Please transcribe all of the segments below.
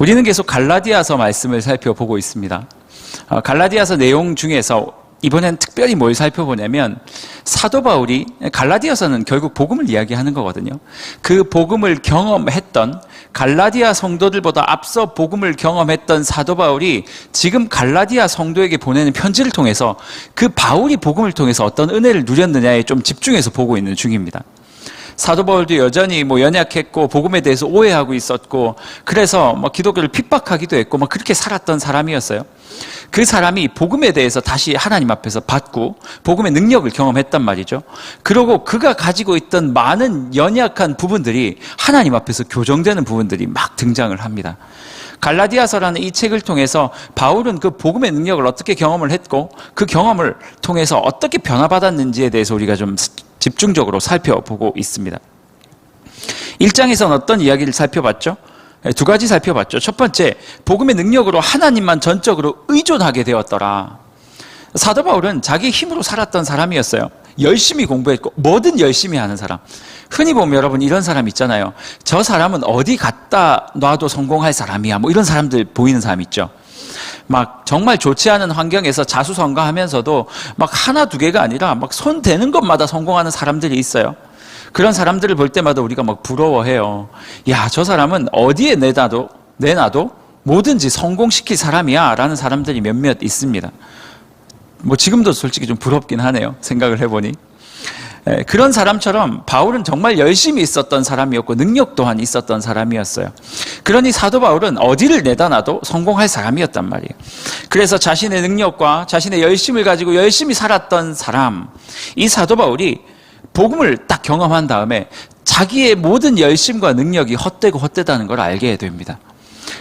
우리는 계속 갈라디아서 말씀을 살펴보고 있습니다. 갈라디아서 내용 중에서 이번엔 특별히 뭘 살펴보냐면 사도 바울이 갈라디아서는 결국 복음을 이야기하는 거거든요. 그 복음을 경험했던 갈라디아 성도들보다 앞서 복음을 경험했던 사도 바울이 지금 갈라디아 성도에게 보내는 편지를 통해서 그 바울이 복음을 통해서 어떤 은혜를 누렸느냐에 좀 집중해서 보고 있는 중입니다. 사도 바울도 여전히 연약했고 복음에 대해서 오해하고 있었고 그래서 기독교를 핍박하기도 했고 그렇게 살았던 사람이었어요. 그 사람이 복음에 대해서 다시 하나님 앞에서 받고 복음의 능력을 경험했단 말이죠. 그리고 그가 가지고 있던 많은 연약한 부분들이 하나님 앞에서 교정되는 부분들이 막 등장을 합니다. 갈라디아서라는 이 책을 통해서 바울은 그 복음의 능력을 어떻게 경험을 했고 그 경험을 통해서 어떻게 변화받았는지에 대해서 우리가 좀 집중적으로 살펴보고 있습니다. 1장에서는 어떤 이야기를 살펴봤죠? 두 가지 살펴봤죠. 첫 번째, 복음의 능력으로 하나님만 전적으로 의존하게 되었더라. 사도 바울은 자기 힘으로 살았던 사람이었어요. 열심히 공부했고 뭐든 열심히 하는 사람. 흔히 보면 여러분 이런 사람 있잖아요. 저 사람은 어디 갖다 놔도 성공할 사람이야. 이런 사람들 보이는 사람 있죠. 정말 좋지 않은 환경에서 자수성가하면서도 하나 두 개가 아니라 손 대는 것마다 성공하는 사람들이 있어요. 그런 사람들을 볼 때마다 우리가 부러워해요. 야, 저 사람은 어디에 내놔도 뭐든지 성공시킬 사람이야 라는 사람들이 몇몇 있습니다. 지금도 솔직히 좀 부럽긴 하네요. 생각을 해보니. 그런 사람처럼 바울은 정말 열심히 있었던 사람이었고 능력 또한 있었던 사람이었어요. 그러니 사도 바울은 어디를 내다 놔도 성공할 사람이었단 말이에요. 그래서 자신의 능력과 자신의 열심을 가지고 열심히 살았던 사람, 이 사도 바울이 복음을 딱 경험한 다음에 자기의 모든 열심과 능력이 헛되고 헛되다는 걸 알게 됩니다.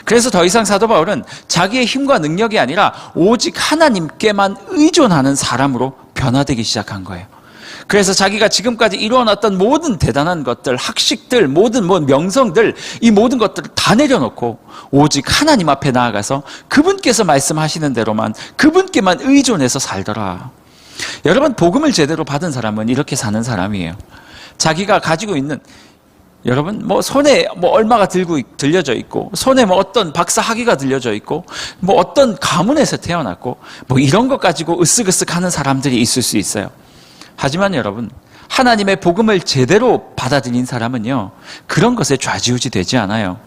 그래서 더 이상 사도 바울은 자기의 힘과 능력이 아니라 오직 하나님께만 의존하는 사람으로 변화되기 시작한 거예요. 그래서 자기가 지금까지 이루어놨던 모든 대단한 것들, 학식들, 모든 명성들, 이 모든 것들을 다 내려놓고 오직 하나님 앞에 나아가서 그분께서 말씀하시는 대로만 그분께만 의존해서 살더라. 여러분, 복음을 제대로 받은 사람은 이렇게 사는 사람이에요. 자기가 가지고 있는, 여러분 손에 얼마가 들려져 있고 손에 어떤 박사 학위가 들려져 있고 어떤 가문에서 태어났고 이런 것 가지고 으쓱으쓱 하는 사람들이 있을 수 있어요. 하지만 여러분, 하나님의 복음을 제대로 받아들인 사람은요, 그런 것에 좌지우지 되지 않아요.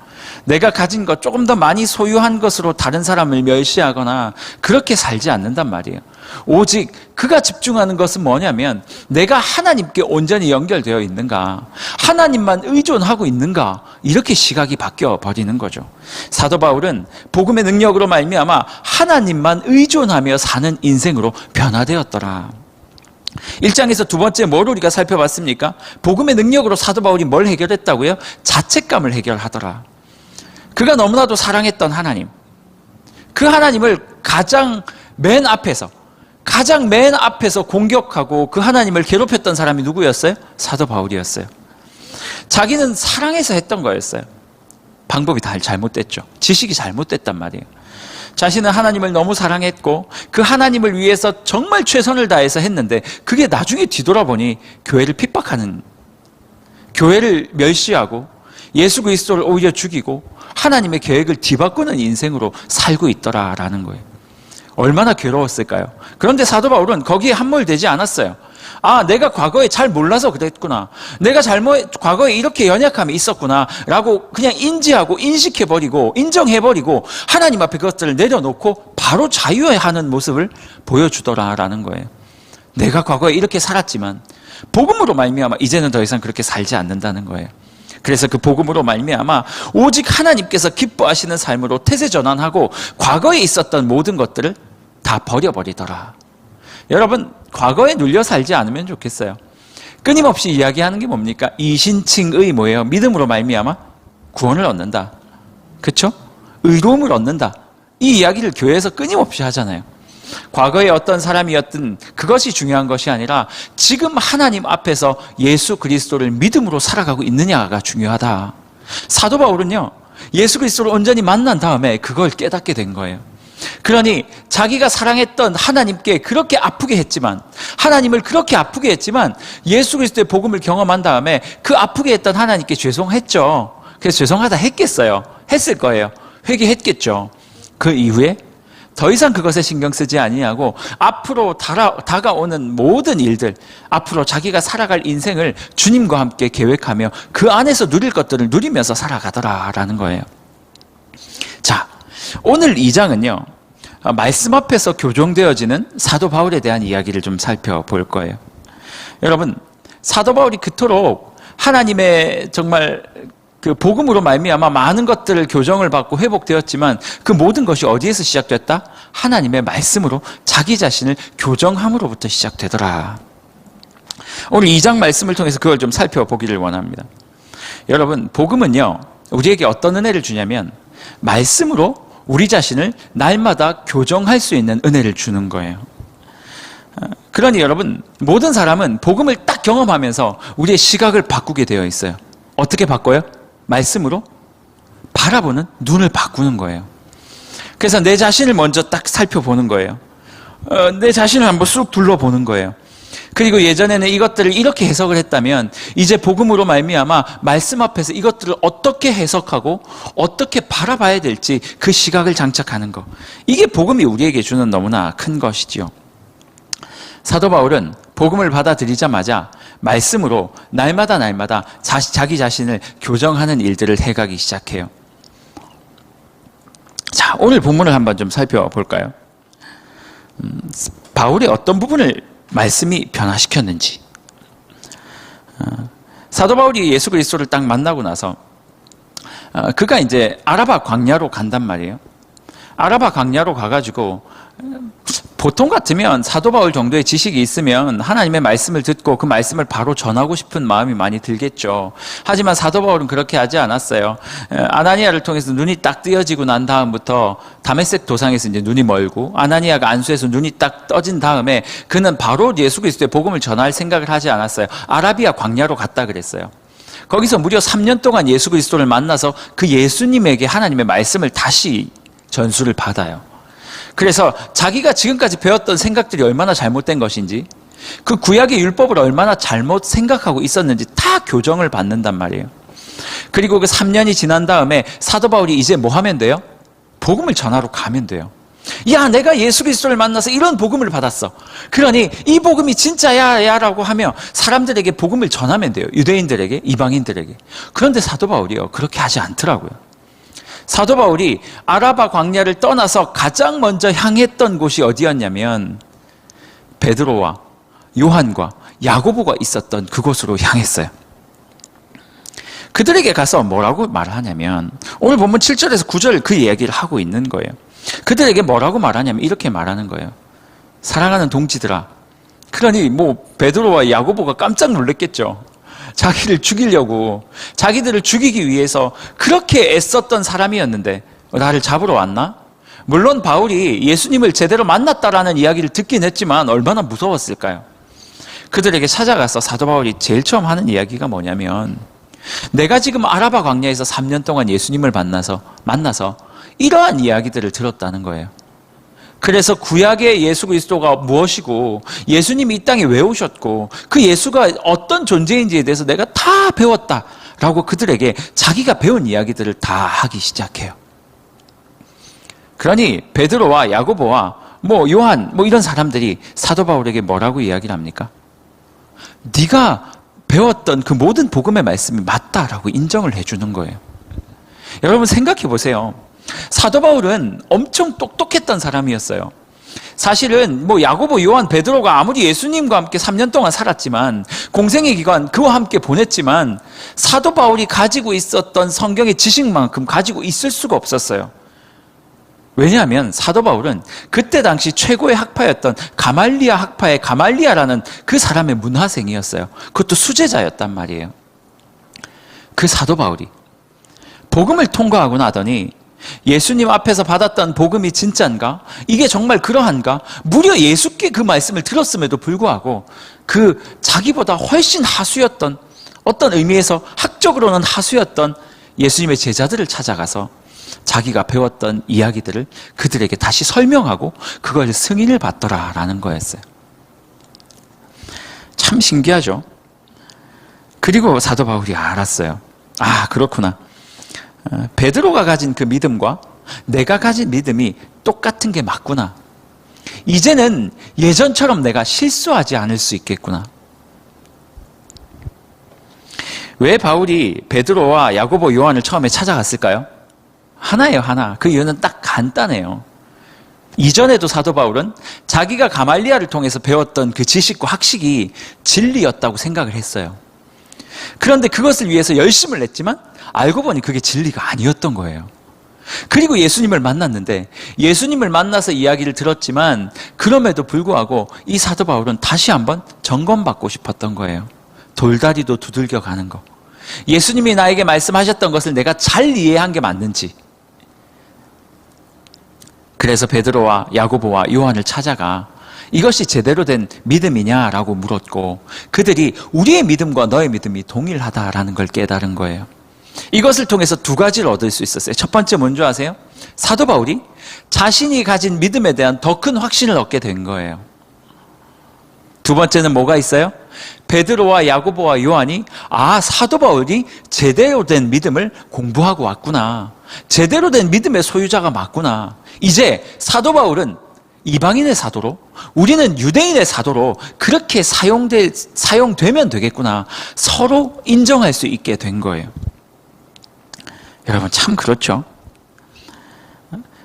내가 가진 것 조금 더 많이 소유한 것으로 다른 사람을 멸시하거나 그렇게 살지 않는단 말이에요. 오직 그가 집중하는 것은 뭐냐면 내가 하나님께 온전히 연결되어 있는가, 하나님만 의존하고 있는가, 이렇게 시각이 바뀌어 버리는 거죠. 사도 바울은 복음의 능력으로 말미암아 하나님만 의존하며 사는 인생으로 변화되었더라. 1장에서 두 번째 뭘 우리가 살펴봤습니까? 복음의 능력으로 사도 바울이 뭘 해결했다고요? 자책감을 해결하더라. 그가 너무나도 사랑했던 하나님, 그 하나님을 가장 맨 앞에서 공격하고 그 하나님을 괴롭혔던 사람이 누구였어요? 사도 바울이었어요. 자기는 사랑해서 했던 거였어요. 방법이 다 잘못됐죠. 지식이 잘못됐단 말이에요. 자신은 하나님을 너무 사랑했고 그 하나님을 위해서 정말 최선을 다해서 했는데 그게 나중에 뒤돌아보니 교회를 핍박하는, 교회를 멸시하고 예수 그리스도를 오히려 죽이고 하나님의 계획을 뒤바꾸는 인생으로 살고 있더라라는 거예요. 얼마나 괴로웠을까요? 그런데 사도 바울은 거기에 함몰되지 않았어요. 아, 내가 과거에 잘 몰라서 그랬구나. 내가 과거에 이렇게 연약함이 있었구나. 라고 그냥 인지하고 인식해버리고 인정해버리고 하나님 앞에 그것들을 내려놓고 바로 자유해하는 모습을 보여주더라라는 거예요. 내가 과거에 이렇게 살았지만 복음으로 말미암아 이제는 더 이상 그렇게 살지 않는다는 거예요. 그래서 그 복음으로 말미암아 오직 하나님께서 기뻐하시는 삶으로 태세 전환하고 과거에 있었던 모든 것들을 다 버려버리더라. 여러분, 과거에 눌려 살지 않으면 좋겠어요. 끊임없이 이야기하는 게 뭡니까? 이신칭의 뭐예요? 믿음으로 말미암아 구원을 얻는다. 그렇죠? 의로움을 얻는다. 이 이야기를 교회에서 끊임없이 하잖아요. 과거에 어떤 사람이었든 그것이 중요한 것이 아니라 지금 하나님 앞에서 예수 그리스도를 믿음으로 살아가고 있느냐가 중요하다. 사도 바울은요, 예수 그리스도를 온전히 만난 다음에 그걸 깨닫게 된 거예요. 그러니 자기가 사랑했던 하나님께 그렇게 아프게 했지만, 하나님을 그렇게 아프게 했지만 예수 그리스도의 복음을 경험한 다음에 그 아프게 했던 하나님께 죄송했죠. 그래서 죄송하다 했겠어요. 했을 거예요. 회개했겠죠. 그 이후에 더 이상 그것에 신경 쓰지 아니하고 앞으로 다가오는 모든 일들, 앞으로 자기가 살아갈 인생을 주님과 함께 계획하며 그 안에서 누릴 것들을 누리면서 살아가더라라는 거예요. 자, 오늘 2장은요. 말씀 앞에서 교정되어지는 사도 바울에 대한 이야기를 좀 살펴볼 거예요. 여러분, 사도 바울이 그토록 하나님의 정말 그 복음으로 말미암아 많은 것들을 교정을 받고 회복되었지만 그 모든 것이 어디에서 시작됐다? 하나님의 말씀으로 자기 자신을 교정함으로부터 시작되더라. 오늘 2장 말씀을 통해서 그걸 좀 살펴보기를 원합니다. 여러분, 복음은요, 우리에게 어떤 은혜를 주냐면 말씀으로 우리 자신을 날마다 교정할 수 있는 은혜를 주는 거예요. 그러니 여러분, 모든 사람은 복음을 딱 경험하면서 우리의 시각을 바꾸게 되어 있어요. 어떻게 바꿔요? 말씀으로 바라보는 눈을 바꾸는 거예요. 그래서 내 자신을 먼저 딱 살펴보는 거예요. 내 자신을 한번 쑥 둘러보는 거예요. 그리고 예전에는 이것들을 이렇게 해석을 했다면 이제 복음으로 말미암아 말씀 앞에서 이것들을 어떻게 해석하고 어떻게 바라봐야 될지 그 시각을 장착하는 것. 이게 복음이 우리에게 주는 너무나 큰 것이지요. 사도 바울은 복음을 받아들이자마자 말씀으로 날마다 자기 자신을 교정하는 일들을 해가기 시작해요. 자, 오늘 본문을 한번 좀 살펴볼까요? 바울의 어떤 부분을 말씀이 변화시켰는지. 사도 바울이 예수 그리스도를 딱 만나고 나서 그가 이제 아라바 광야로 간단 말이에요. 아라바 광야로 가가지고 보통 같으면 사도 바울 정도의 지식이 있으면 하나님의 말씀을 듣고 그 말씀을 바로 전하고 싶은 마음이 많이 들겠죠. 하지만 사도 바울은 그렇게 하지 않았어요. 아나니아를 통해서 눈이 딱 뜨여지고 난 다음부터 다메섹 도상에서 이제 눈이 멀고 아나니아가 안수해서 눈이 딱 떠진 다음에 그는 바로 예수 그리스도의 복음을 전할 생각을 하지 않았어요. 아라비아 광야로 갔다 그랬어요. 거기서 무려 3년 동안 예수 그리스도를 만나서 그 예수님에게 하나님의 말씀을 다시 전수를 받아요. 그래서 자기가 지금까지 배웠던 생각들이 얼마나 잘못된 것인지, 그 구약의 율법을 얼마나 잘못 생각하고 있었는지 다 교정을 받는단 말이에요. 그리고 그 3년이 지난 다음에 사도 바울이 이제 뭐 하면 돼요? 복음을 전하러 가면 돼요. 야, 내가 예수 그리스도를 만나서 이런 복음을 받았어. 그러니 이 복음이 진짜야 라고 하며 사람들에게 복음을 전하면 돼요. 유대인들에게, 이방인들에게. 그런데 사도 바울이요, 그렇게 하지 않더라고요. 사도 바울이 아라바 광야를 떠나서 가장 먼저 향했던 곳이 어디였냐면 베드로와 요한과 야고보가 있었던 그곳으로 향했어요. 그들에게 가서 뭐라고 말하냐면 오늘 본문 7절에서 9절 그 이야기를 하고 있는 거예요. 그들에게 뭐라고 말하냐면 이렇게 말하는 거예요. 사랑하는 동지들아. 그러니 베드로와 야고보가 깜짝 놀랐겠죠. 자기를 죽이려고, 자기들을 죽이기 위해서 그렇게 애썼던 사람이었는데 나를 잡으러 왔나? 물론 바울이 예수님을 제대로 만났다라는 이야기를 듣긴 했지만 얼마나 무서웠을까요? 그들에게 찾아가서 사도 바울이 제일 처음 하는 이야기가 뭐냐면 내가 지금 아라바 광야에서 3년 동안 예수님을 만나서 이러한 이야기들을 들었다는 거예요. 그래서 구약의 예수 그리스도가 무엇이고 예수님이 이 땅에 왜 오셨고 그 예수가 어떤 존재인지에 대해서 내가 다 배웠다라고 그들에게 자기가 배운 이야기들을 다 하기 시작해요. 그러니 베드로와 야고보와 요한 이런 사람들이 사도 바울에게 뭐라고 이야기를 합니까? 네가 배웠던 그 모든 복음의 말씀이 맞다라고 인정을 해주는 거예요. 여러분 생각해 보세요. 사도 바울은 엄청 똑똑했던 사람이었어요. 사실은 야고보, 요한, 베드로가 아무리 예수님과 함께 3년 동안 살았지만 공생의 기간 그와 함께 보냈지만 사도 바울이 가지고 있었던 성경의 지식만큼 가지고 있을 수가 없었어요. 왜냐하면 사도 바울은 그때 당시 최고의 학파였던 가말리아 학파의 가말리아라는 그 사람의 문화생이었어요. 그것도 수제자였단 말이에요. 그 사도 바울이 복음을 통과하고 나더니 예수님 앞에서 받았던 복음이 진짜인가? 이게 정말 그러한가? 무려 예수께 그 말씀을 들었음에도 불구하고 그 자기보다 훨씬 하수였던, 어떤 의미에서 학적으로는 하수였던 예수님의 제자들을 찾아가서 자기가 배웠던 이야기들을 그들에게 다시 설명하고 그걸 승인을 받더라라는 거였어요. 참 신기하죠? 그리고 사도 바울이 알았어요. 아, 그렇구나. 베드로가 가진 그 믿음과 내가 가진 믿음이 똑같은 게 맞구나. 이제는 예전처럼 내가 실수하지 않을 수 있겠구나. 왜 바울이 베드로와 야고보, 요한을 처음에 찾아갔을까요? 하나예요, 하나. 그 이유는 딱 간단해요. 이전에도 사도 바울은 자기가 가말리아를 통해서 배웠던 그 지식과 학식이 진리였다고 생각을 했어요. 그런데 그것을 위해서 열심을 냈지만 알고 보니 그게 진리가 아니었던 거예요. 그리고 예수님을 만났는데 예수님을 만나서 이야기를 들었지만 그럼에도 불구하고 이 사도 바울은 다시 한번 점검받고 싶었던 거예요. 돌다리도 두들겨 가는 거. 예수님이 나에게 말씀하셨던 것을 내가 잘 이해한 게 맞는지. 그래서 베드로와 야고보와 요한을 찾아가 이것이 제대로 된 믿음이냐라고 물었고 그들이 우리의 믿음과 너의 믿음이 동일하다라는 걸 깨달은 거예요. 이것을 통해서 두 가지를 얻을 수 있었어요. 첫 번째 뭔지 아세요? 사도 바울이 자신이 가진 믿음에 대한 더 큰 확신을 얻게 된 거예요. 두 번째는 뭐가 있어요? 베드로와 야고보와 요한이 사도 바울이 제대로 된 믿음을 공부하고 왔구나. 제대로 된 믿음의 소유자가 맞구나. 이제 사도 바울은 이방인의 사도로 우리는 유대인의 사도로 그렇게 사용되면 되겠구나. 서로 인정할 수 있게 된 거예요. 여러분 참 그렇죠.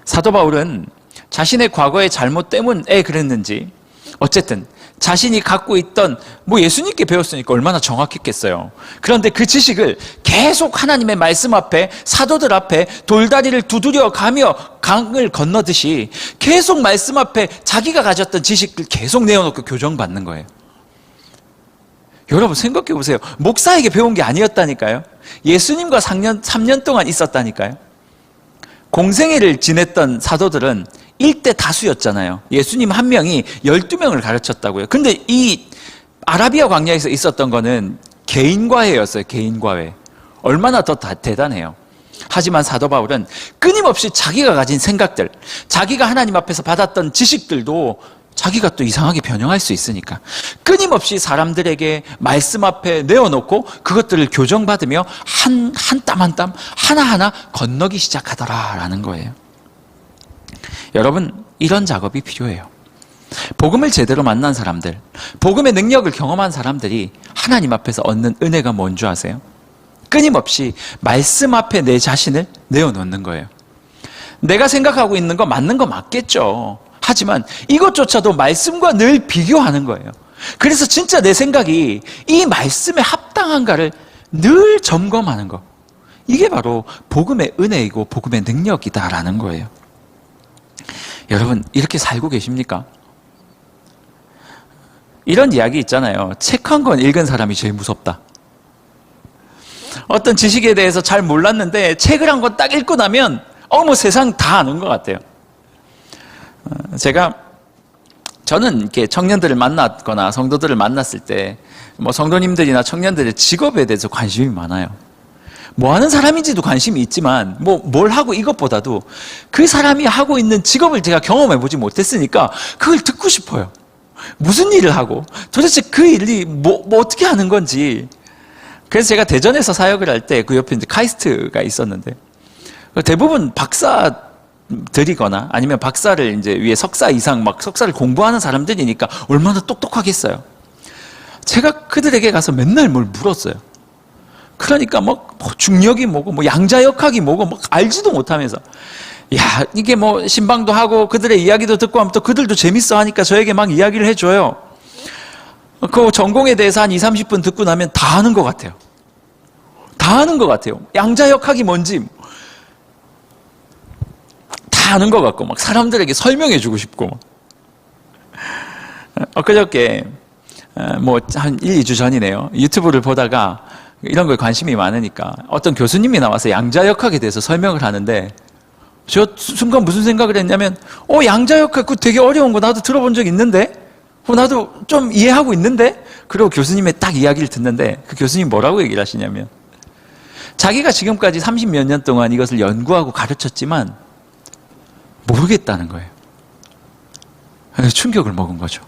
사도 바울은 자신의 과거의 잘못 때문에 그랬는지 어쨌든 자신이 갖고 있던 예수님께 배웠으니까 얼마나 정확했겠어요. 그런데 그 지식을 계속 하나님의 말씀 앞에 사도들 앞에 돌다리를 두드려 가며 강을 건너듯이 계속 말씀 앞에 자기가 가졌던 지식을 계속 내어놓고 교정받는 거예요. 여러분 생각해 보세요. 목사에게 배운 게 아니었다니까요. 예수님과 3년 동안 있었다니까요. 공생애를 지냈던 사도들은 일대 다수였잖아요. 예수님 한 명이 12명을 가르쳤다고요. 근데 이 아라비아 광야에서 있었던 거는 개인과외였어요. 개인과외. 얼마나 더 대단해요. 하지만 사도 바울은 끊임없이 자기가 가진 생각들, 자기가 하나님 앞에서 받았던 지식들도 자기가 또 이상하게 변형할 수 있으니까 끊임없이 사람들에게 말씀 앞에 내어놓고 그것들을 교정받으며 한 땀 한 땀 하나하나 건너기 시작하더라라는 거예요. 여러분 이런 작업이 필요해요. 복음을 제대로 만난 사람들, 복음의 능력을 경험한 사람들이 하나님 앞에서 얻는 은혜가 뭔 줄 아세요? 끊임없이 말씀 앞에 내 자신을 내어놓는 거예요. 내가 생각하고 있는 거 맞는 거 맞겠죠. 하지만 이것조차도 말씀과 늘 비교하는 거예요. 그래서 진짜 내 생각이 이 말씀에 합당한가를 늘 점검하는 거. 이게 바로 복음의 은혜이고 복음의 능력이다라는 거예요. 여러분 이렇게 살고 계십니까? 이런 이야기 있잖아요. 책 한 권 읽은 사람이 제일 무섭다. 어떤 지식에 대해서 잘 몰랐는데 책을 한 권 딱 읽고 나면 세상 다 아는 것 같아요. 저는 이렇게 청년들을 만났거나 성도들을 만났을 때 성도님들이나 청년들의 직업에 대해서 관심이 많아요. 뭐 하는 사람인지도 관심이 있지만 뭘 하고 이것보다도 그 사람이 하고 있는 직업을 제가 경험해보지 못했으니까 그걸 듣고 싶어요. 무슨 일을 하고 도대체 그 일이 어떻게 하는 건지. 그래서 제가 대전에서 사역을 할 때 그 옆에 이제 카이스트가 있었는데 대부분 박사들이거나 아니면 박사를 이제 위에 석사 이상 석사를 공부하는 사람들이니까 얼마나 똑똑하겠어요. 제가 그들에게 가서 맨날 뭘 물었어요. 그러니까 중력이 뭐고 양자역학이 뭐고 알지도 못하면서 이게 신방도 하고 그들의 이야기도 듣고 하면 또 그들도 재밌어 하니까 저에게 막 이야기를 해줘요. 그 전공에 대해서 한 20-30분 듣고 나면 다 아는 것 같아요. 다 아는 것 같아요. 양자역학이 뭔지 다 아는 것 같고 사람들에게 설명해 주고 싶고. 엊그저께 한 1-2주 전이네요. 유튜브를 보다가 이런 거에 관심이 많으니까 어떤 교수님이 나와서 양자역학에 대해서 설명을 하는데 저 순간 무슨 생각을 했냐면 양자역학 그거 되게 어려운 거 나도 들어본 적 있는데 나도 좀 이해하고 있는데. 그리고 교수님의 딱 이야기를 듣는데 그 교수님 뭐라고 얘기를 하시냐면 자기가 지금까지 30몇 년 동안 이것을 연구하고 가르쳤지만 모르겠다는 거예요. 그래서 충격을 먹은 거죠.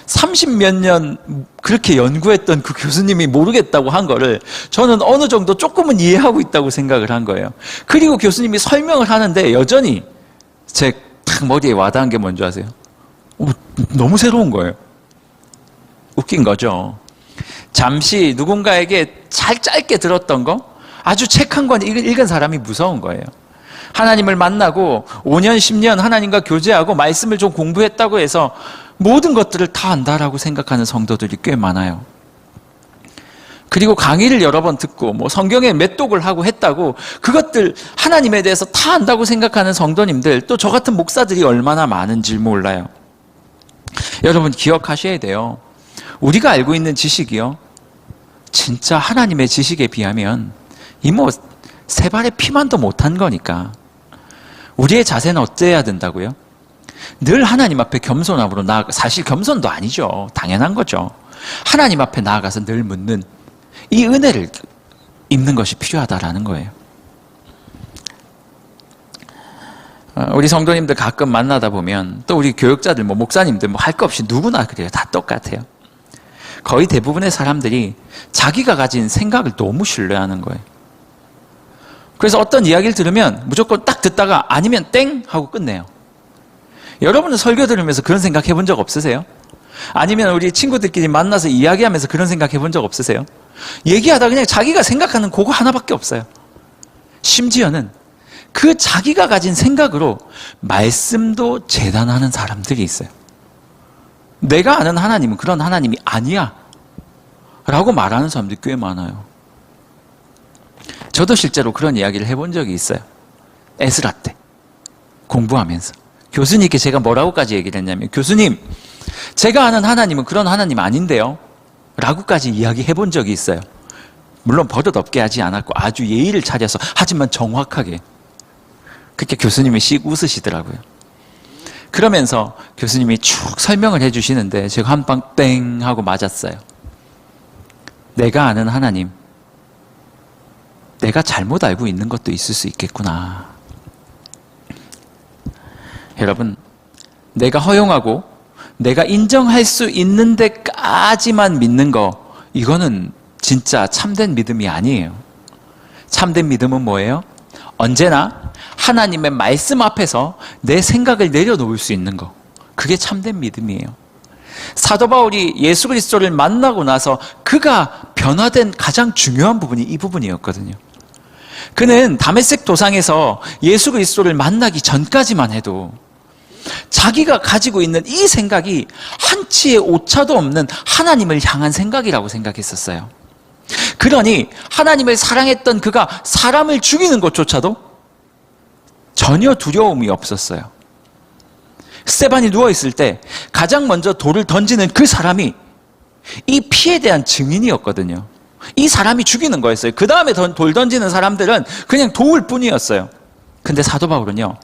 30몇 년 그렇게 연구했던 그 교수님이 모르겠다고 한 거를 저는 어느 정도 조금은 이해하고 있다고 생각을 한 거예요. 그리고 교수님이 설명을 하는데 여전히 제 딱 머리에 와닿은 게 뭔지 아세요? 너무 새로운 거예요. 웃긴 거죠. 잠시 누군가에게 잘 짧게 들었던 거, 아주 책 한 권 읽은 사람이 무서운 거예요. 하나님을 만나고 5년, 10년 하나님과 교제하고 말씀을 좀 공부했다고 해서 모든 것들을 다 안다라고 생각하는 성도들이 꽤 많아요. 그리고 강의를 여러 번 듣고 성경에 몇 독을 하고 했다고 그것들 하나님에 대해서 다 안다고 생각하는 성도님들, 또 저 같은 목사들이 얼마나 많은지 몰라요. 여러분 기억하셔야 돼요. 우리가 알고 있는 지식이요, 진짜 하나님의 지식에 비하면 이 세 발의 피만도 못한 거니까. 우리의 자세는 어때야 된다고요? 늘 하나님 앞에 겸손함으로 사실 겸손도 아니죠. 당연한 거죠. 하나님 앞에 나아가서 늘 묻는 이 은혜를 입는 것이 필요하다라는 거예요. 우리 성도님들 가끔 만나다 보면, 또 우리 교육자들, 목사님들 할 거 없이 누구나 그래요. 다 똑같아요. 거의 대부분의 사람들이 자기가 가진 생각을 너무 신뢰하는 거예요. 그래서 어떤 이야기를 들으면 무조건 딱 듣다가 아니면 땡 하고 끝내요. 여러분은 설교 들으면서 그런 생각 해본 적 없으세요? 아니면 우리 친구들끼리 만나서 이야기하면서 그런 생각 해본 적 없으세요? 얘기하다 그냥 자기가 생각하는 그거 하나밖에 없어요. 심지어는 그 자기가 가진 생각으로 말씀도 재단하는 사람들이 있어요. 내가 아는 하나님은 그런 하나님이 아니야 라고 말하는 사람들이 꽤 많아요. 저도 실제로 그런 이야기를 해본 적이 있어요. 에스라 때 공부하면서 교수님께 제가 뭐라고까지 얘기를 했냐면, 교수님, 제가 아는 하나님은 그런 하나님 아닌데요 라고까지 이야기해 본 적이 있어요. 물론 버릇없게 하지 않았고 아주 예의를 차려서, 하지만 정확하게. 그렇게 교수님이 씩 웃으시더라고요. 그러면서 교수님이 쭉 설명을 해주시는데 제가 한 방 땡 하고 맞았어요. 내가 아는 하나님, 내가 잘못 알고 있는 것도 있을 수 있겠구나. 여러분, 내가 허용하고 내가 인정할 수 있는 데까지만 믿는 거, 이거는 진짜 참된 믿음이 아니에요. 참된 믿음은 뭐예요? 언제나 하나님의 말씀 앞에서 내 생각을 내려놓을 수 있는 거, 그게 참된 믿음이에요. 사도 바울이 예수 그리스도를 만나고 나서 그가 변화된 가장 중요한 부분이 이 부분이었거든요. 그는 다메섹 도상에서 예수 그리스도를 만나기 전까지만 해도 자기가 가지고 있는 이 생각이 한치의 오차도 없는 하나님을 향한 생각이라고 생각했었어요. 그러니 하나님을 사랑했던 그가 사람을 죽이는 것조차도 전혀 두려움이 없었어요. 스데반이 누워있을 때 가장 먼저 돌을 던지는 그 사람이 이 피에 대한 증인이었거든요. 이 사람이 죽이는 거였어요. 그 다음에 돌 던지는 사람들은 그냥 도울 뿐이었어요. 근데 사도 바울은요,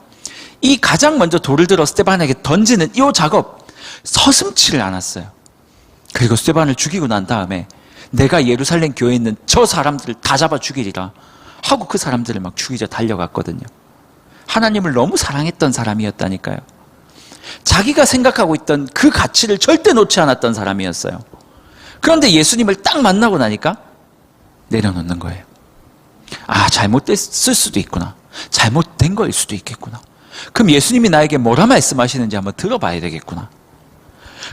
이 가장 먼저 돌을 들어 스데반에게 던지는 이 작업 서슴지를 않았어요. 그리고 스데반을 죽이고 난 다음에 내가 예루살렘 교회에 있는 저 사람들을 다 잡아 죽이리라 하고 그 사람들을 막 죽이려 달려갔거든요. 하나님을 너무 사랑했던 사람이었다니까요. 자기가 생각하고 있던 그 가치를 절대 놓지 않았던 사람이었어요. 그런데 예수님을 딱 만나고 나니까 내려놓는 거예요. 아, 잘못됐을 수도 있구나. 잘못된 거일 수도 있겠구나. 그럼 예수님이 나에게 뭐라 말씀하시는지 한번 들어봐야 되겠구나.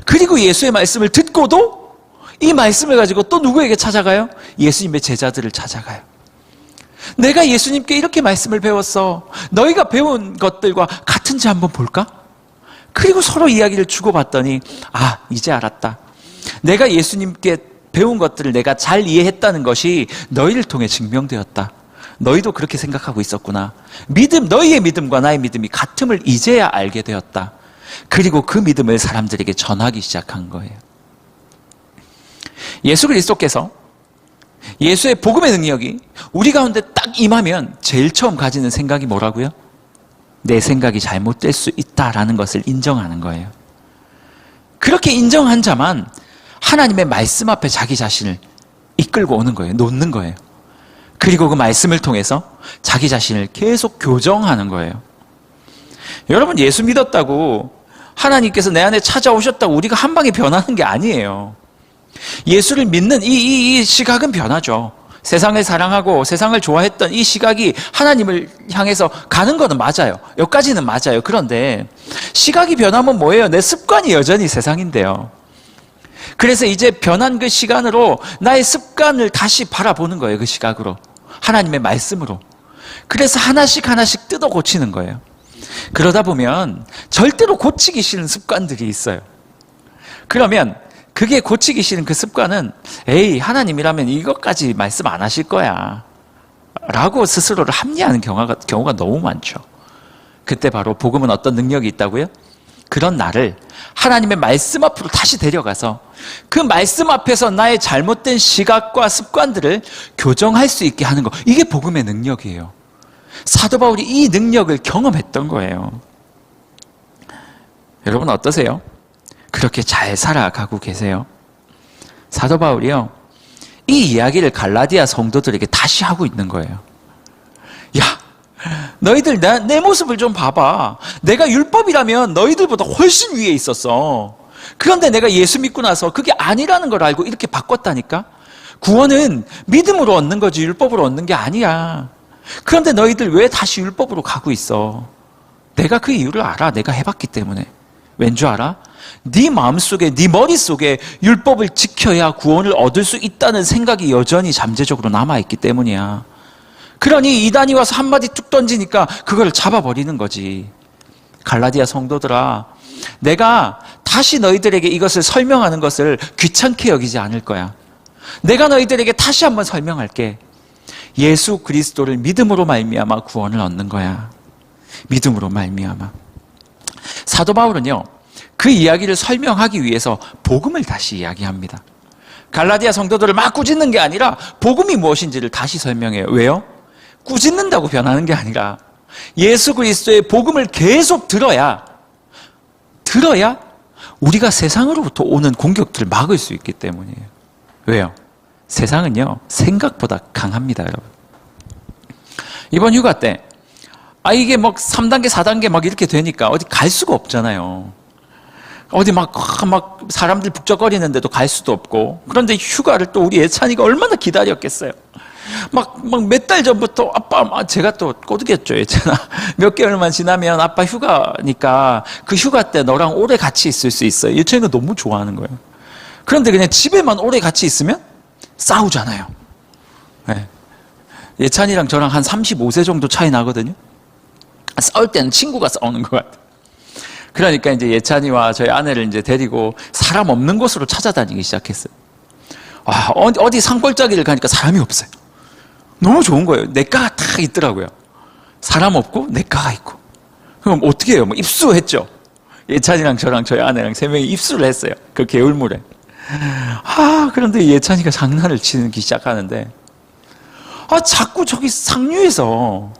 그리고 예수의 말씀을 듣고도 이 말씀을 가지고 또 누구에게 찾아가요? 예수님의 제자들을 찾아가요. 내가 예수님께 이렇게 말씀을 배웠어. 너희가 배운 것들과 같은지 한번 볼까? 그리고 서로 이야기를 주고받더니, 아, 이제 알았다. 내가 예수님께 배운 것들을 내가 잘 이해했다는 것이 너희를 통해 증명되었다. 너희도 그렇게 생각하고 있었구나. 너희의 믿음과 나의 믿음이 같음을 이제야 알게 되었다. 그리고 그 믿음을 사람들에게 전하기 시작한 거예요. 예수 그리스도께서, 예수의 복음의 능력이 우리 가운데 딱 임하면 제일 처음 가지는 생각이 뭐라고요? 내 생각이 잘못될 수 있다라는 것을 인정하는 거예요. 그렇게 인정한 자만 하나님의 말씀 앞에 자기 자신을 이끌고 오는 거예요. 놓는 거예요. 그리고 그 말씀을 통해서 자기 자신을 계속 교정하는 거예요. 여러분, 예수 믿었다고 하나님께서 내 안에 찾아오셨다고 우리가 한 방에 변하는 게 아니에요. 예수를 믿는 이 시각은 변하죠. 세상을 사랑하고 세상을 좋아했던 이 시각이 하나님을 향해서 가는 거는 맞아요. 여기까지는 맞아요. 그런데 시각이 변하면 뭐예요? 내 습관이 여전히 세상인데요. 그래서 이제 변한 그 시간으로 나의 습관을 다시 바라보는 거예요. 그 시각으로. 하나님의 말씀으로. 그래서 하나씩 하나씩 뜯어 고치는 거예요. 그러다 보면 절대로 고치기 싫은 습관들이 있어요. 그러면 그게 고치기 싫은 그 습관은 에이, 하나님이라면 이것까지 말씀 안 하실 거야 라고 스스로를 합리화하는 경우가 너무 많죠. 그때 바로 복음은 어떤 능력이 있다고요? 그런 나를 하나님의 말씀 앞으로 다시 데려가서 그 말씀 앞에서 나의 잘못된 시각과 습관들을 교정할 수 있게 하는 거, 이게 복음의 능력이에요. 사도 바울이 이 능력을 경험했던 거예요. 여러분 어떠세요? 그렇게 잘 살아가고 계세요? 사도 바울이요, 이 이야기를 갈라디아 성도들에게 다시 하고 있는 거예요. 야, 너희들 내 모습을 좀 봐봐. 내가 율법이라면 너희들보다 훨씬 위에 있었어. 그런데 내가 예수 믿고 나서 그게 아니라는 걸 알고 이렇게 바꿨다니까? 구원은 믿음으로 얻는 거지 율법으로 얻는 게 아니야. 그런데 너희들 왜 다시 율법으로 가고 있어? 내가 그 이유를 알아. 내가 해봤기 때문에. 왠 줄 알아? 네 마음속에, 네 머릿속에 율법을 지켜야 구원을 얻을 수 있다는 생각이 여전히 잠재적으로 남아있기 때문이야. 그러니 이단이 와서 한마디 뚝 던지니까 그걸 잡아버리는 거지. 갈라디아 성도들아, 내가 다시 너희들에게 이것을 설명하는 것을 귀찮게 여기지 않을 거야. 내가 너희들에게 다시 한번 설명할게. 예수 그리스도를 믿음으로 말미암아 구원을 얻는 거야. 믿음으로 말미암아. 사도 바울은요, 그 이야기를 설명하기 위해서 복음을 다시 이야기합니다. 갈라디아 성도들을 막 꾸짖는 게 아니라 복음이 무엇인지를 다시 설명해요. 왜요? 꾸짖는다고 변하는 게 아니라 예수 그리스도의 복음을 계속 들어야 우리가 세상으로부터 오는 공격들을 막을 수 있기 때문이에요. 왜요? 세상은요, 생각보다 강합니다, 여러분. 이번 휴가 때, 이게 막 3단계, 4단계 막 이렇게 되니까 어디 갈 수가 없잖아요. 어디 막 사람들 북적거리는데도 갈 수도 없고. 그런데 휴가를 또 우리 예찬이가 얼마나 기다렸겠어요. 막 몇 달 전부터 아빠, 제가 또 꼬드겼죠, 예찬아. 몇 개월만 지나면 아빠 휴가니까 그 휴가 때 너랑 오래 같이 있을 수 있어요. 예찬이가 너무 좋아하는 거예요. 그런데 그냥 집에만 오래 같이 있으면 싸우잖아요. 네. 예찬이랑 저랑 한 35세 정도 차이 나거든요. 싸울 때는 친구가 싸우는 것 같아요. 그러니까 이제 예찬이와 저희 아내를 이제 데리고 사람 없는 곳으로 찾아다니기 시작했어요. 어디 산골짜기를 가니까 사람이 없어요. 너무 좋은 거예요. 냇가가 딱 있더라고요. 사람 없고 냇가가 있고. 그럼 어떻게 해요? 입수했죠. 예찬이랑 저랑 저희 아내랑 3명이 입수를 했어요. 그 개울물에. 그런데 예찬이가 장난을 치기 시작하는데, 자꾸 저기 상류에서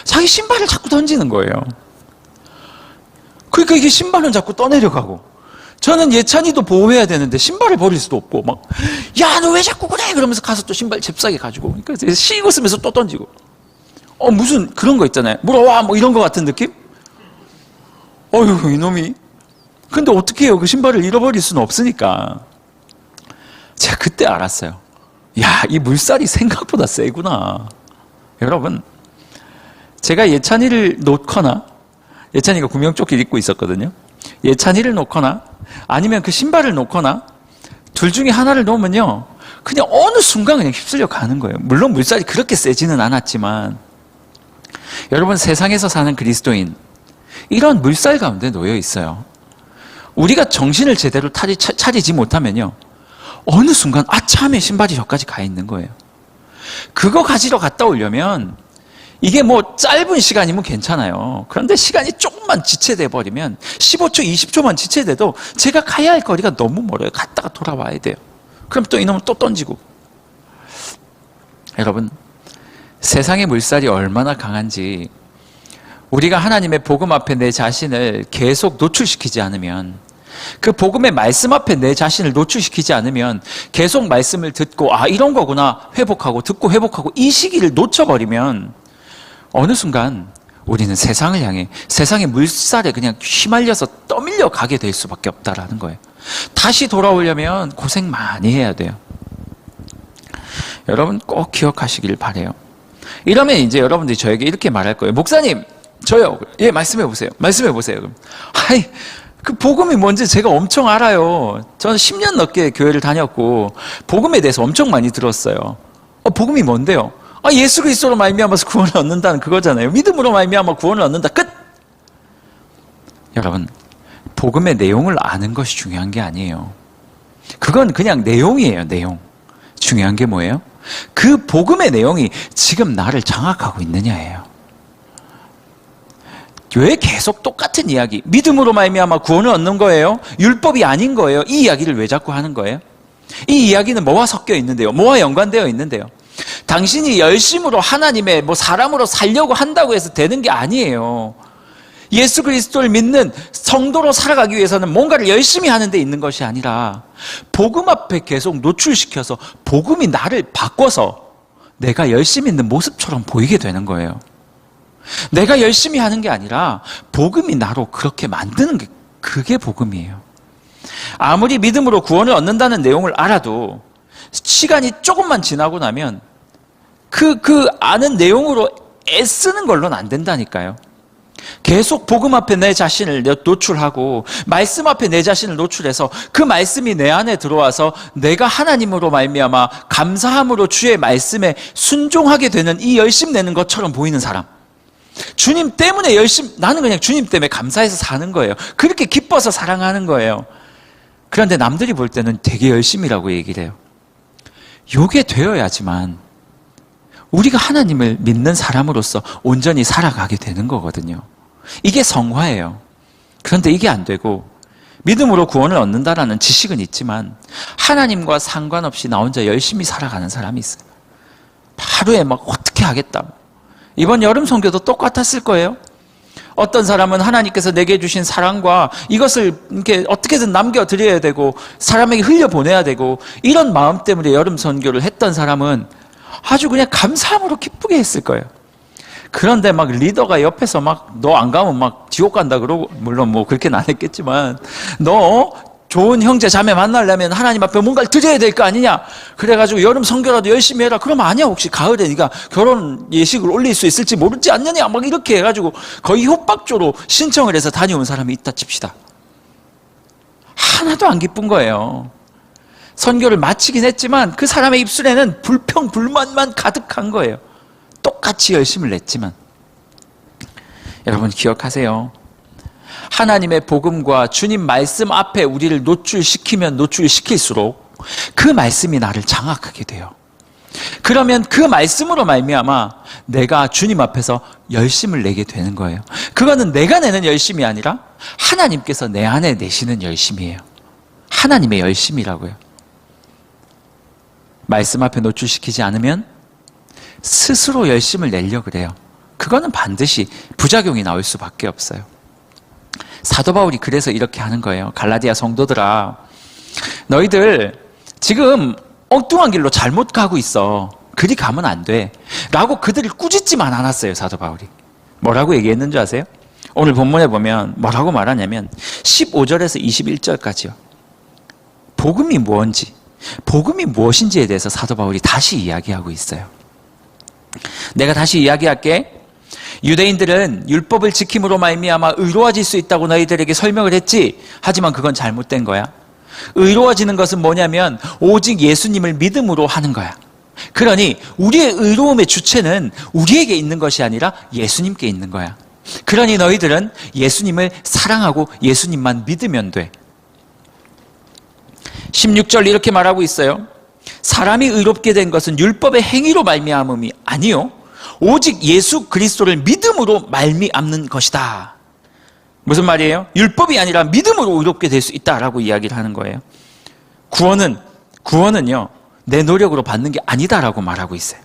자기 신발을 자꾸 던지는 거예요. 그러니까 이게 신발은 자꾸 떠내려가고, 저는 예찬이도 보호해야 되는데 신발을 버릴 수도 없고, 야, 너 왜 자꾸 그래? 그러면서 가서 또 신발 잽싸게 가지고, 그러니까 씩 웃으면서 또 던지고. 무슨 그런 거 있잖아요. 물어와, 뭐 이런 거 같은 느낌? 어휴, 이놈이. 근데 어떻게 해요? 그 신발을 잃어버릴 수는 없으니까. 제가 그때 알았어요. 야, 이 물살이 생각보다 세구나. 여러분, 제가 예찬이를 놓거나, 예찬이가 구명조끼를 입고 있었거든요. 예찬이를 놓거나 아니면 그 신발을 놓거나 둘 중에 하나를 놓으면요, 그냥 어느 순간 그냥 휩쓸려 가는 거예요. 물론 물살이 그렇게 세지는 않았지만, 여러분, 세상에서 사는 그리스도인, 이런 물살 가운데 놓여 있어요. 우리가 정신을 제대로 차리지 못하면요, 어느 순간 아참에 신발이 저까지 가 있는 거예요. 그거 가지러 갔다 오려면 이게 뭐 짧은 시간이면 괜찮아요. 그런데 시간이 조금만 지체돼 버리면 15초, 20초만 지체돼도 제가 가야 할 거리가 너무 멀어요. 갔다가 돌아와야 돼요. 그럼 또 이놈은 또 던지고. 여러분, 세상의 물살이 얼마나 강한지 우리가 하나님의 복음 앞에 내 자신을 계속 노출시키지 않으면, 그 복음의 말씀 앞에 내 자신을 노출시키지 않으면, 계속 말씀을 듣고 이런 거구나 회복하고 듣고 회복하고 이 시기를 놓쳐버리면 어느 순간 우리는 세상을 향해 세상의 물살에 그냥 휘말려서 떠밀려 가게 될 수밖에 없다라는 거예요. 다시 돌아오려면 고생 많이 해야 돼요. 여러분 꼭 기억하시길 바라요. 이러면 이제 여러분들이 저에게 이렇게 말할 거예요. 목사님, 저요. 예, 말씀해 보세요. 말씀해 보세요. 그럼, 아이, 그 복음이 뭔지 제가 엄청 알아요. 저는 10년 넘게 교회를 다녔고 복음에 대해서 엄청 많이 들었어요. 복음이 뭔데요? 예수 그리스도로 말미암아서 구원을 얻는다는 그거잖아요. 믿음으로 말미암아 구원을 얻는다. 끝. 여러분, 복음의 내용을 아는 것이 중요한 게 아니에요. 그건 그냥 내용이에요. 내용. 중요한 게 뭐예요? 그 복음의 내용이 지금 나를 장악하고 있느냐예요. 왜 계속 똑같은 이야기, 믿음으로 말미암아 구원을 얻는 거예요? 율법이 아닌 거예요? 이 이야기를 왜 자꾸 하는 거예요? 이 이야기는 뭐와 섞여 있는데요? 뭐와 연관되어 있는데요? 당신이 열심으로 하나님의 사람으로 살려고 한다고 해서 되는 게 아니에요. 예수 그리스도를 믿는 성도로 살아가기 위해서는 뭔가를 열심히 하는 데 있는 것이 아니라 복음 앞에 계속 노출시켜서 복음이 나를 바꿔서 내가 열심히 있는 모습처럼 보이게 되는 거예요. 내가 열심히 하는 게 아니라 복음이 나로 그렇게 만드는 게, 그게 복음이에요. 아무리 믿음으로 구원을 얻는다는 내용을 알아도 시간이 조금만 지나고 나면 그 아는 내용으로 애쓰는 걸로는 안 된다니까요. 계속 복음 앞에 내 자신을 노출하고 말씀 앞에 내 자신을 노출해서 그 말씀이 내 안에 들어와서 내가 하나님으로 말미암아 감사함으로 주의 말씀에 순종하게 되는 이 열심 내는 것처럼 보이는 사람, 주님 때문에 나는 그냥 주님 때문에 감사해서 사는 거예요. 그렇게 기뻐서 사랑하는 거예요. 그런데 남들이 볼 때는 되게 열심이라고 얘기를 해요. 요게 되어야지만 우리가 하나님을 믿는 사람으로서 온전히 살아가게 되는 거거든요. 이게 성화예요. 그런데 이게 안 되고 믿음으로 구원을 얻는다라는 지식은 있지만 하나님과 상관없이 나 혼자 열심히 살아가는 사람이 있어요. 하루에 막 어떻게 하겠다. 이번 여름 선교도 똑같았을 거예요. 어떤 사람은 하나님께서 내게 주신 사랑과 이것을 이렇게 어떻게든 남겨드려야 되고 사람에게 흘려보내야 되고 이런 마음 때문에 여름 선교를 했던 사람은 아주 그냥 감사함으로 기쁘게 했을 거예요. 그런데 막 리더가 옆에서 막 너 안 가면 막 지옥 간다 그러고, 물론 그렇게는 안 했겠지만 너 좋은 형제 자매 만나려면 하나님 앞에 뭔가를 드려야 될 거 아니냐, 그래가지고 여름 선교라도 열심히 해라. 그러면 아니야, 혹시 가을에 네가 결혼 예식을 올릴 수 있을지 모르지 않느냐, 막 이렇게 해가지고 거의 협박조로 신청을 해서 다녀온 사람이 있다 칩시다. 하나도 안 기쁜 거예요. 선교를 마치긴 했지만 그 사람의 입술에는 불평, 불만만 가득한 거예요. 똑같이 열심을 냈지만. 여러분 기억하세요. 하나님의 복음과 주님 말씀 앞에 우리를 노출시키면 노출시킬수록 그 말씀이 나를 장악하게 돼요. 그러면 그 말씀으로 말미암아 내가 주님 앞에서 열심을 내게 되는 거예요. 그거는 내가 내는 열심이 아니라 하나님께서 내 안에 내시는 열심이에요. 하나님의 열심이라고요. 말씀 앞에 노출시키지 않으면 스스로 열심을 내려고 그래요. 그거는 반드시 부작용이 나올 수밖에 없어요. 사도 바울이 그래서 이렇게 하는 거예요. 갈라디아 성도들아, 너희들 지금 엉뚱한 길로 잘못 가고 있어. 그리 가면 안 돼. 라고 그들을 꾸짖지만 않았어요, 사도 바울이. 뭐라고 얘기했는 줄 아세요? 오늘 본문에 보면 뭐라고 말하냐면 15절에서 21절까지요. 복음이 뭔지, 복음이 무엇인지에 대해서 사도 바울이 다시 이야기하고 있어요. 내가 다시 이야기할게. 유대인들은 율법을 지킴으로 말미암아 의로워질 수 있다고 너희들에게 설명을 했지. 하지만 그건 잘못된 거야. 의로워지는 것은 뭐냐면 오직 예수님을 믿음으로 하는 거야. 그러니 우리의 의로움의 주체는 우리에게 있는 것이 아니라 예수님께 있는 거야. 그러니 너희들은 예수님을 사랑하고 예수님만 믿으면 돼. 16절 이렇게 말하고 있어요. 사람이 의롭게 된 것은 율법의 행위로 말미암음이 아니요 오직 예수 그리스도를 믿음으로 말미암는 것이다. 무슨 말이에요? 율법이 아니라 믿음으로 의롭게 될 수 있다라고 이야기를 하는 거예요. 구원은요 내 노력으로 받는 게 아니다라고 말하고 있어요.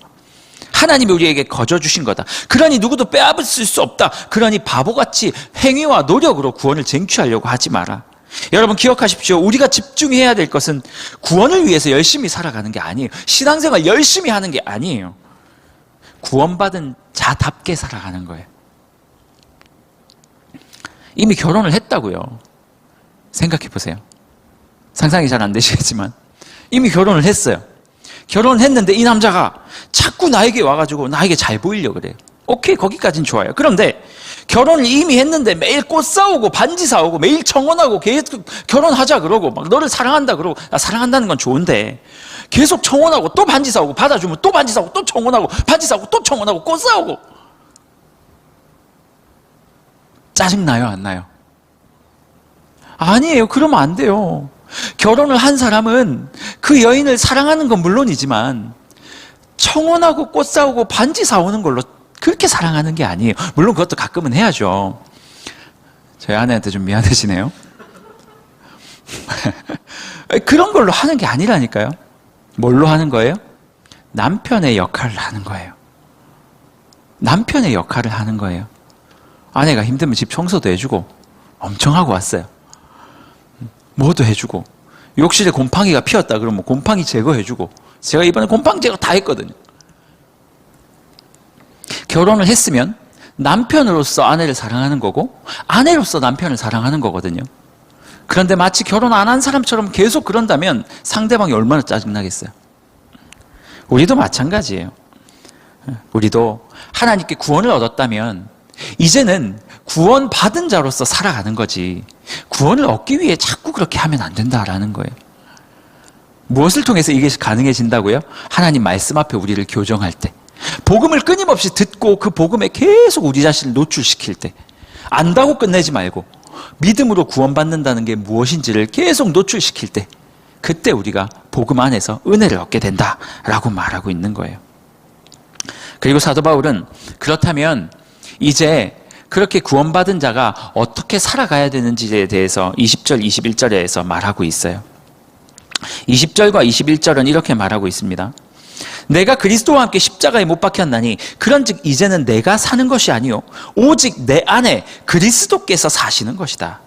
하나님이 우리에게 거저 주신 거다. 그러니 누구도 빼앗을 수 없다. 그러니 바보같이 행위와 노력으로 구원을 쟁취하려고 하지 마라. 여러분 기억하십시오. 우리가 집중해야 될 것은 구원을 위해서 열심히 살아가는 게 아니에요. 신앙생활 열심히 하는 게 아니에요. 구원받은 자답게 살아가는 거예요. 이미 결혼을 했다고요. 생각해 보세요. 상상이 잘 안 되시겠지만 이미 결혼을 했어요. 결혼을 했는데 이 남자가 자꾸 나에게 와가지고 나에게 잘 보이려고 그래요. 오케이, 거기까진 좋아요. 그런데 결혼을 이미 했는데 매일 꽃 사오고 반지 사오고 매일 청혼하고 계속 결혼하자 그러고 막 너를 사랑한다 그러고, 사랑한다는 건 좋은데 계속 청혼하고 또 반지 사오고 받아주면 또 반지 사오고 또 청혼하고 반지 사오고 또 청혼하고 꽃 사오고. 짜증나요, 안 나요? 아니에요. 그러면 안 돼요. 결혼을 한 사람은 그 여인을 사랑하는 건 물론이지만 청혼하고 꽃 사오고 반지 사오는 걸로 그렇게 사랑하는 게 아니에요. 물론 그것도 가끔은 해야죠. 저희 아내한테 좀 미안해지네요. 그런 걸로 하는 게 아니라니까요. 뭘로 하는 거예요? 남편의 역할을 하는 거예요. 남편의 역할을 하는 거예요. 아내가 힘들면 집 청소도 해주고 엄청 하고 왔어요. 뭐도 해주고, 욕실에 곰팡이가 피었다 그러면 곰팡이 제거해주고, 제가 이번에 곰팡이 제거 다 했거든요. 결혼을 했으면 남편으로서 아내를 사랑하는 거고 아내로서 남편을 사랑하는 거거든요. 그런데 마치 결혼 안 한 사람처럼 계속 그런다면 상대방이 얼마나 짜증나겠어요. 우리도 마찬가지예요. 우리도 하나님께 구원을 얻었다면 이제는 구원받은 자로서 살아가는 거지, 구원을 얻기 위해 자꾸 그렇게 하면 안 된다라는 거예요. 무엇을 통해서 이게 가능해진다고요? 하나님 말씀 앞에 우리를 교정할 때, 복음을 끊임없이 듣고 그 복음에 계속 우리 자신을 노출시킬 때, 안다고 끝내지 말고 믿음으로 구원받는다는 게 무엇인지를 계속 노출시킬 때, 그때 우리가 복음 안에서 은혜를 얻게 된다라고 말하고 있는 거예요. 그리고 사도 바울은 그렇다면 이제 그렇게 구원받은 자가 어떻게 살아가야 되는지에 대해서 20절, 21절에서 말하고 있어요. 20절과 21절은 이렇게 말하고 있습니다. 내가 그리스도와 함께 십자가에 못 박혔나니 그런즉 이제는 내가 사는 것이 아니요 오직 내 안에 그리스도께서 사시는 것이다.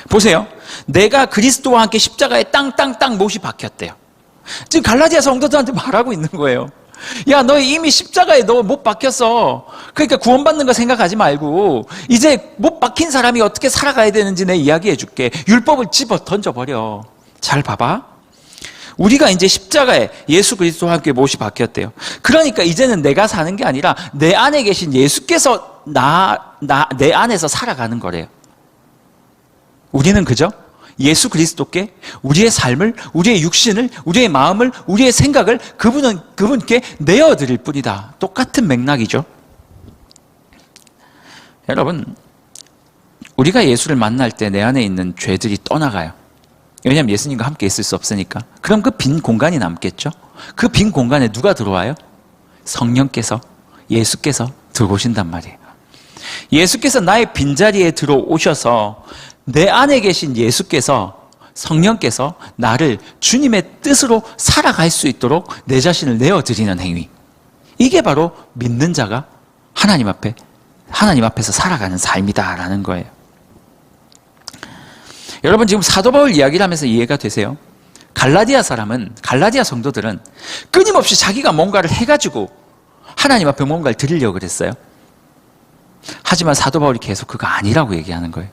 보세요. 내가 그리스도와 함께 십자가에 땅땅땅 못이 박혔대요. 지금 갈라디아 성도들한테 말하고 있는 거예요. 야, 너 이미 십자가에 너 못 박혔어. 그러니까 구원받는 거 생각하지 말고 이제 못 박힌 사람이 어떻게 살아가야 되는지 내 이야기해 줄게. 율법을 집어 던져버려. 잘 봐봐. 우리가 이제 십자가에 예수 그리스도와 함께 못이 박혔대요. 그러니까 이제는 내가 사는 게 아니라 내 안에 계신 예수께서 내 안에서 살아가는 거래요. 우리는 그죠? 예수 그리스도께 우리의 삶을, 우리의 육신을, 우리의 마음을, 우리의 생각을 그분께 내어드릴 뿐이다. 똑같은 맥락이죠. 여러분, 우리가 예수를 만날 때 내 안에 있는 죄들이 떠나가요. 왜냐하면 예수님과 함께 있을 수 없으니까. 그럼 그 빈 공간이 남겠죠. 그 빈 공간에 누가 들어와요? 성령께서, 예수께서 들어오신단 말이에요. 예수께서 나의 빈자리에 들어오셔서 내 안에 계신 예수께서, 성령께서 나를 주님의 뜻으로 살아갈 수 있도록 내 자신을 내어드리는 행위. 이게 바로 믿는 자가 하나님 앞에서 살아가는 삶이다라는 거예요. 여러분, 지금 사도 바울 이야기를 하면서 이해가 되세요? 갈라디아 성도들은 끊임없이 자기가 뭔가를 해가지고 하나님 앞에 뭔가를 드리려고 그랬어요. 하지만 사도 바울이 계속 그거 아니라고 얘기하는 거예요.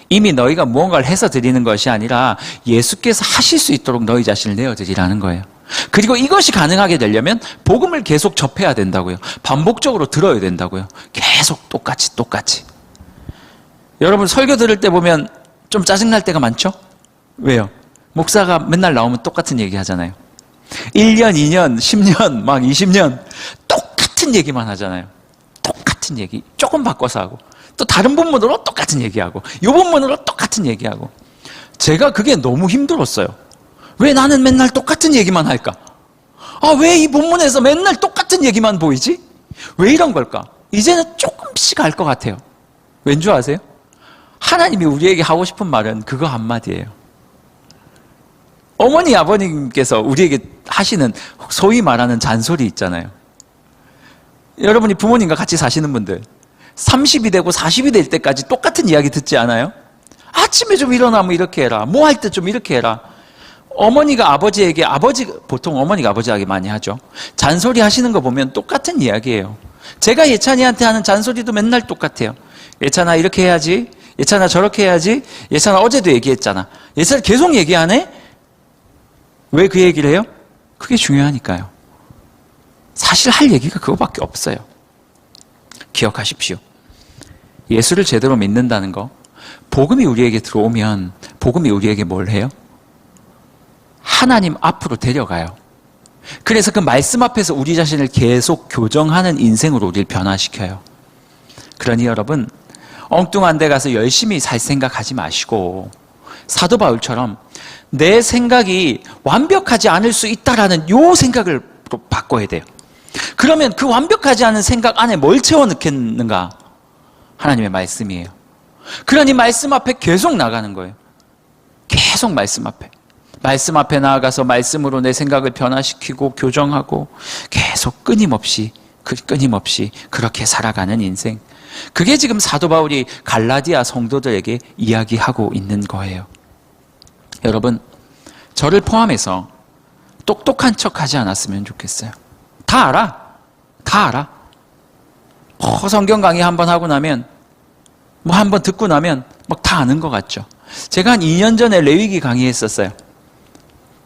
이미 너희가 무언가를 해서 드리는 것이 아니라 예수께서 하실 수 있도록 너희 자신을 내어드리라는 거예요. 그리고 이것이 가능하게 되려면 복음을 계속 접해야 된다고요. 반복적으로 들어야 된다고요. 계속 똑같이. 여러분, 설교 들을 때 보면 좀 짜증날 때가 많죠? 왜요? 목사가 맨날 나오면 똑같은 얘기 하잖아요. 1년, 2년, 10년, 막 20년 똑같은 얘기만 하잖아요. 똑같은 얘기 조금 바꿔서 하고, 또 다른 본문으로 똑같은 얘기하고, 이 본문으로 똑같은 얘기하고. 제가 그게 너무 힘들었어요. 왜 나는 맨날 똑같은 얘기만 할까? 왜 이 본문에서 맨날 똑같은 얘기만 보이지? 왜 이런 걸까? 이제는 조금씩 알 것 같아요. 왠 줄 아세요? 하나님이 우리에게 하고 싶은 말은 그거 한마디예요. 어머니, 아버님께서 우리에게 하시는 소위 말하는 잔소리 있잖아요. 여러분이 부모님과 같이 사시는 분들 30이 되고 40이 될 때까지 똑같은 이야기 듣지 않아요? 아침에 좀 일어나면 이렇게 해라. 뭐 할 때 좀 이렇게 해라. 어머니가 아버지에게, 보통 어머니가 아버지에게 많이 하죠. 잔소리 하시는 거 보면 똑같은 이야기예요. 제가 예찬이한테 하는 잔소리도 맨날 똑같아요. 예찬아, 이렇게 해야지. 예찬아 저렇게 해야지. 예찬아 어제도 얘기했잖아. 예찬아 계속 얘기 안 해? 왜 그 얘기를 해요? 그게 중요하니까요. 사실 할 얘기가 그거밖에 없어요. 기억하십시오. 예수를 제대로 믿는다는 거, 복음이 우리에게 들어오면 복음이 우리에게 뭘 해요? 하나님 앞으로 데려가요. 그래서 그 말씀 앞에서 우리 자신을 계속 교정하는 인생으로 우리를 변화시켜요. 그러니 여러분, 엉뚱한 데 가서 열심히 살 생각하지 마시고 사도 바울처럼 내 생각이 완벽하지 않을 수 있다라는 요 생각을 또 바꿔야 돼요. 그러면 그 완벽하지 않은 생각 안에 뭘 채워 넣겠는가? 하나님의 말씀이에요. 그러니 말씀 앞에 계속 나가는 거예요. 계속 말씀 앞에 나아가서 말씀으로 내 생각을 변화시키고 교정하고 계속 끊임없이 그렇게 살아가는 인생. 그게 지금 사도 바울이 갈라디아 성도들에게 이야기하고 있는 거예요. 여러분, 저를 포함해서 똑똑한 척 하지 않았으면 좋겠어요. 다 알아. 성경 강의 한번 하고 나면, 한번 듣고 나면 막 다 아는 것 같죠. 제가 한 2년 전에 레위기 강의했었어요.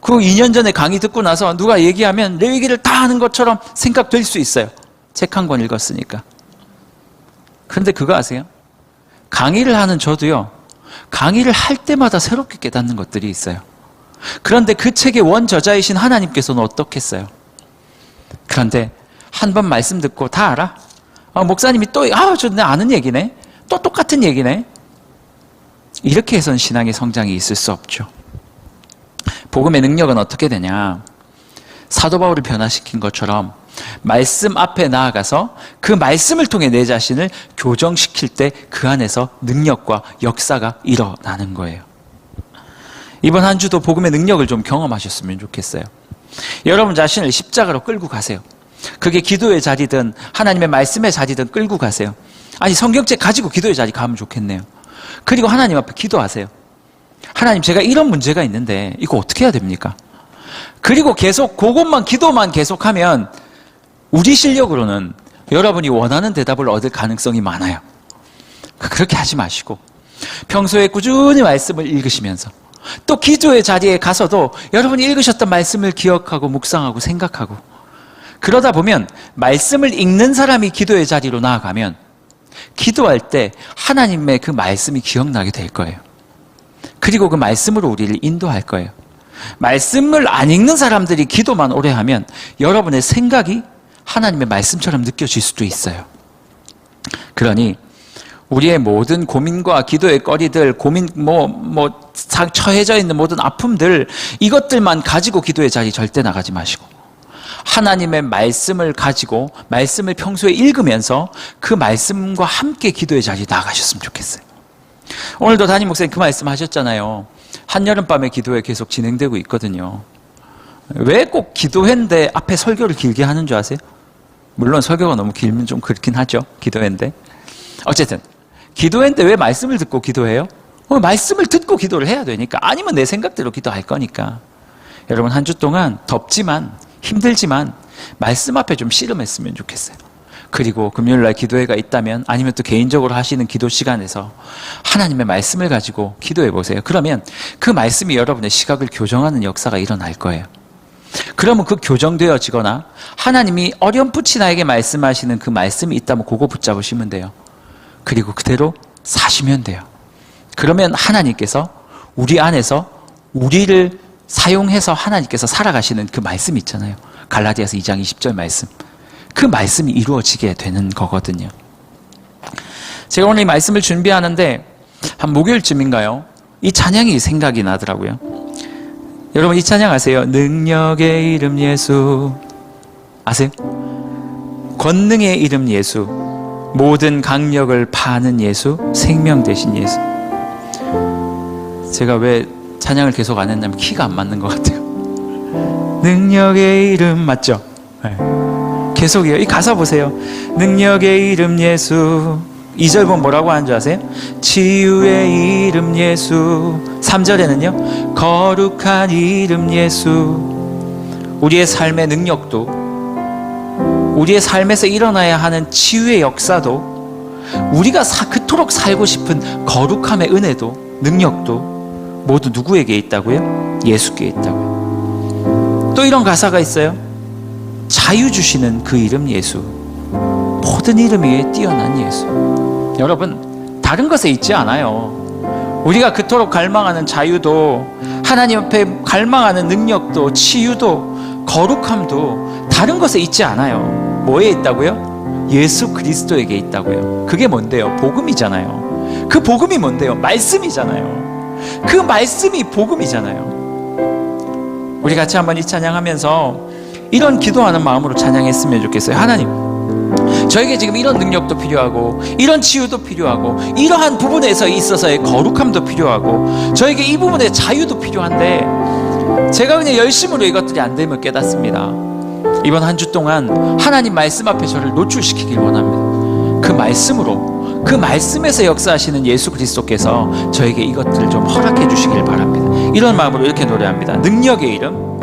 그 2년 전에 강의 듣고 나서 누가 얘기하면 레위기를 다 아는 것처럼 생각될 수 있어요. 책 한 권 읽었으니까. 그런데 그거 아세요? 강의를 하는 저도요, 강의를 할 때마다 새롭게 깨닫는 것들이 있어요. 그런데 그 책의 원저자이신 하나님께서는 어떻겠어요? 그런데 한 번 말씀 듣고 다 알아? 목사님이 또, 저 내 아는 얘기네? 또 똑같은 얘기네? 이렇게 해서는 신앙의 성장이 있을 수 없죠. 복음의 능력은 어떻게 되냐? 사도 바울을 변화시킨 것처럼 말씀 앞에 나아가서 그 말씀을 통해 내 자신을 교정시킬 때 그 안에서 능력과 역사가 일어나는 거예요. 이번 한 주도 복음의 능력을 좀 경험하셨으면 좋겠어요. 여러분 자신을 십자가로 끌고 가세요. 그게 기도의 자리든 하나님의 말씀의 자리든 끌고 가세요. 아니, 성경책 가지고 기도의 자리 가면 좋겠네요. 그리고 하나님 앞에 기도하세요. 하나님, 제가 이런 문제가 있는데 이거 어떻게 해야 됩니까? 그리고 계속 그것만 기도만 계속하면 우리 실력으로는 여러분이 원하는 대답을 얻을 가능성이 많아요. 그렇게 하지 마시고 평소에 꾸준히 말씀을 읽으시면서 또 기도의 자리에 가서도 여러분이 읽으셨던 말씀을 기억하고 묵상하고 생각하고, 그러다 보면 말씀을 읽는 사람이 기도의 자리로 나아가면 기도할 때 하나님의 그 말씀이 기억나게 될 거예요. 그리고 그 말씀으로 우리를 인도할 거예요. 말씀을 안 읽는 사람들이 기도만 오래 하면 여러분의 생각이 하나님의 말씀처럼 느껴질 수도 있어요. 그러니 우리의 모든 고민과 기도의 거리들, 처해져 있는 모든 아픔들, 이것들만 가지고 기도의 자리 절대 나가지 마시고 하나님의 말씀을 가지고 말씀을 평소에 읽으면서 그 말씀과 함께 기도의 자리에 나가셨으면 좋겠어요. 오늘도 담임 목사님 그 말씀 하셨잖아요. 한여름밤의 기도회 계속 진행되고 있거든요. 왜 꼭 기도회인데 앞에 설교를 길게 하는 줄 아세요? 물론 설교가 너무 길면 좀 그렇긴 하죠. 기도회인데. 어쨌든 기도회인데 왜 말씀을 듣고 기도해요? 말씀을 듣고 기도를 해야 되니까. 아니면 내 생각대로 기도할 거니까. 여러분 한 주 동안 덥지만 힘들지만 말씀 앞에 좀 씨름했으면 좋겠어요. 그리고 금요일날 기도회가 있다면, 아니면 또 개인적으로 하시는 기도 시간에서 하나님의 말씀을 가지고 기도해 보세요. 그러면 그 말씀이 여러분의 시각을 교정하는 역사가 일어날 거예요. 그러면 그 교정되어지거나 하나님이 어렴풋이 나에게 말씀하시는 그 말씀이 있다면 그거 붙잡으시면 돼요. 그리고 그대로 사시면 돼요. 그러면 하나님께서 우리 안에서 우리를 사용해서 하나님께서 살아가시는 그 말씀 있잖아요. 갈라디아서 2장 20절 말씀. 그 말씀이 이루어지게 되는 거거든요. 제가 오늘 이 말씀을 준비하는데 한 목요일쯤인가요? 이 찬양이 생각이 나더라고요. 여러분 이 찬양 아세요? 능력의 이름 예수. 아세요? 권능의 이름 예수. 모든 강력을 파는 예수. 생명 되신 예수. 제가 왜 찬양을 계속 안 했냐면 키가 안 맞는 것 같아요. 능력의 이름 맞죠? 네. 계속이요. 이 가사 보세요. 능력의 이름 예수. 2절 보면 뭐라고 하는 줄 아세요? 치유의 이름 예수. 3절에는요 거룩한 이름 예수. 우리의 삶의 능력도, 우리의 삶에서 일어나야 하는 치유의 역사도 우리가 그토록 살고 싶은 거룩함의 은혜도 능력도 모두 누구에게 있다고요? 예수께 있다고요. 또 이런 가사가 있어요. 자유 주시는 그 이름 예수, 모든 이름 위에 뛰어난 예수. 여러분, 다른 것에 있지 않아요. 우리가 그토록 갈망하는 자유도, 하나님 앞에 갈망하는 능력도, 치유도, 거룩함도 다른 것에 있지 않아요. 뭐에 있다고요? 예수 그리스도에게 있다고요. 그게 뭔데요? 복음이잖아요. 그 복음이 뭔데요? 말씀이잖아요. 그 말씀이 복음이잖아요. 우리 같이 한번 이 찬양하면서 이런 기도하는 마음으로 찬양했으면 좋겠어요. 하나님, 저에게 지금 이런 능력도 필요하고, 이런 치유도 필요하고, 이러한 부분에서 있어서의 거룩함도 필요하고, 저에게 이 부분의 자유도 필요한데 제가 그냥 열심으로 이것들이 안 되면 깨닫습니다. 이번 한 주 동안 하나님 말씀 앞에 저를 노출시키길 원합니다. 그 말씀으로, 그 말씀에서 역사하시는 예수 그리스도께서 저에게 이것들을 좀 허락해 주시길 바랍니다. 이런 마음으로 이렇게 노래합니다. 능력의 이름,